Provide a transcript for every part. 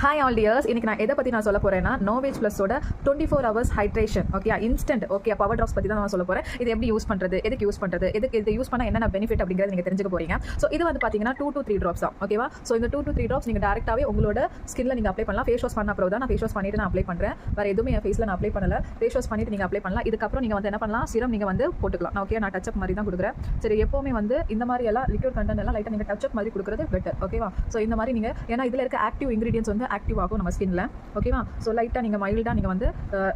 Hi all tears, இன்னைக்கு நான் எதை பற்றி நான் சொல்ல போகிறேன்னா நோவேஜ் ப்ளஸோட 24 hours hydration. Okay, instant okay power drops பற்றி தான் நான் சொல்ல போகிறேன். இது எப்படி யூஸ் பண்ணுறது, எதுக்கு யூஸ் பண்ணுறது, எதுக்கு இது யூஸ் பண்ணால் என்னென்ன பெனிஃபிட் அப்படிங்கிறது நீங்கள் தெரிஞ்சுக்க போறீங்க. ஸோ இது வந்து பார்த்தீங்கன்னா 2 to 3 drops தான். ஓகேவா? ஸோ இந்த 2 to 3 drops நீங்கள் டேரெக்டாகவே உங்களோட ஸ்கின்ல நீங்கள் அப்ளை பண்ணலாம். ஃபேஸ் வாஷ் பண்ண அப்புறம் தான் நான் ஃபேஸ் வாஷ் பண்ணிட்டு நான் அப்ளை பண்ணுறேன். வேறு எதுவுமே என் ஃபேஸில் நான் அப்ளை பண்ணல. ஃபேஸ் வாஷ் பண்ணிட்டு நீங்கள் அப்ளை பண்ணலாம். இதுக்கப்புறம் நீங்கள் வந்து என்ன பண்ணலாம், சிரம் நீங்கள் வந்து போட்டுக்கலாம். ஓகே, நான் டச் அப் மாதிரி தான் கொடுக்குறேன். சரி, எப்போவுமே வந்து இந்த மாதிரி எல்லாம் லிக்விட் கண்டென்ட் எல்லாம் லைட்டாக நீங்கள் டச் அப் மாதிரி கொடுக்குறது பெட்டர். ஓகேவா? ஸோ இந்த மாதிரி நீங்கள் ஏன்னா இதில் இருக்க ஆக்டிவ் இன்கிரீடியன்ஸ் வந்து ஆக்டிவ் ஆகும் நம்ம ஸ்கின்ல. ஓகேவா? ஸோ லைட்டாக நீங்கள் மைல்டாக நீங்கள் வந்து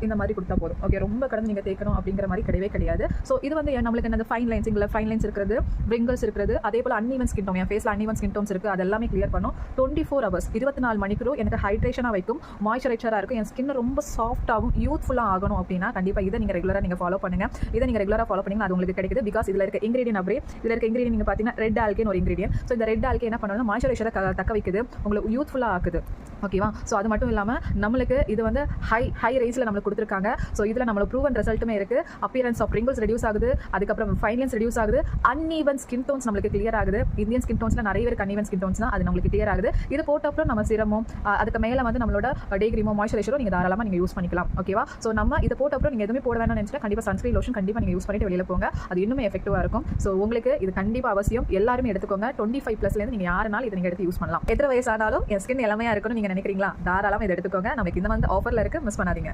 இந்த மாதிரி கொடுத்தா போதும். ஓகே, ரொம்ப கடந்து நீங்கள் தேய்க்கணும் அப்படிங்கிற மாதிரி கிடையவே கிடையாது. ஸோ இது வந்து நம்மளுக்கு என்ன ஃபைன் லைன்ஸ், இங்கே ஃபைன் லைன்ஸ் இருக்கிறது, ரிங்கிள்ஸ் இருக்கிறது, அதே போல் அன்இவன் ஸ்கின் டோன், என் ஃபேஸில் அன்இவன் ஸ்கின் டோன்ஸ் இருக்குது, அது எல்லாமே கிளியர் பண்ணும். 24 hours 24 மணிக்கூர் எனக்கு ஹைட்ரேஷனாக வைக்கும், மாய்ஸ்சரைசராக இருக்கும், என் ஸ்கின் ரொம்ப சாஃப்டாகவும் யூத்ஃபுல்லாக ஆகணும் அப்படின்னா கண்டிப்பாக இதை நீங்கள் ரெகுலராக நீங்கள் ஃபாலோ பண்ணுங்க. இதை நீங்கள் ரெகுலராக ஃபாலோ பண்ணிங்கன்னா அது உங்களுக்கு கிடைக்குது. பிகாஸ் இதில் இருக்க இன்கிரீடியன் அப்படியே இதில் இருக்க இன்கிரீடியன் நீங்கள் பார்த்தீங்கன்னா ரெட் ஆல்கேன் ஒரு இன்கிரீடியன். ஸோ இந்த ரெட் ஆல்கே என்ன பண்ணுறது, மாய்ஸ்சரைசரை தக்க வைக்குது, உங்களுக்கு யூத்ஃபுல்லாக ஆக்குது. ஓகேவா? ஸோ அது மட்டும் இல்லாமல் நம்மளுக்கு இது வந்து ஹை ரேஞ்சில் நம்மளுக்கு கொடுத்துருக்காங்க. ஸோ இதில் நம்மளுக்கு ப்ரூவன் ரிசல்ட்டுமே இருக்குது. அப்பியரன்ஸ் ஆஃப் ரிங்கிள்ஸ் ரெடியூஸ் ஆகுது, அதுக்கப்புறம் ஃபைன் லைன்ஸ் ரெடியூஸ் ஆகுது, அன்இவன் ஸ்கின் டோன்ஸ் நம்மளுக்கு கிளியர் ஆகுது. இந்தியன் ஸ்கின் டோன்ஸில் நிறைய பேருக்கு அன்இவன் ஸ்கின் டோன்ஸ் தான், அது நம்மளுக்கு கிளியர் ஆகுது. இது போட்ட அப்புறம் நம்ம சிரமோ அதுக்கு மேலே வந்து நம்மளோட டே கிரீமோ மாய்ஸ்சரைசரோ நீங்கள் தாராளமாக நீங்கள் யூஸ் பண்ணிக்கலாம். ஓகேவா? ஸோ நம்ம இதை போட்ட அப்புறம் நீங்கள் எதுவுமே போட வேணும்னு நினச்சிட்டு கண்டிப்பாக சன்ஸ்கிரீன் லோஷன் கண்டிப்பாக நீங்கள் யூஸ் பண்ணிட்டு வெளியில் போங்க. அது இன்னுமே எஃபெக்டிவாக இருக்கும். ஸோ உங்களுக்கு இது கண்டிப்பாக அவசியம். எல்லாருமே எடுத்துக்கோங்க. 25+ நீங்கள் யாருனாலும் இதை நீங்கள் எடுத்து யூஸ் பண்ணலாம். எத்தனை வயசானாலும் என் ஸ்கின் இளமையாக இருக்கணும்னு நீங்கள் நினைக்கிறீங்களா, தாராளமாக இதை எடுத்துக்கோங்க. நமக்கு இந்த வந்து ஆஃபரில் இருக்குது, மிஸ் பண்ணாதீங்க.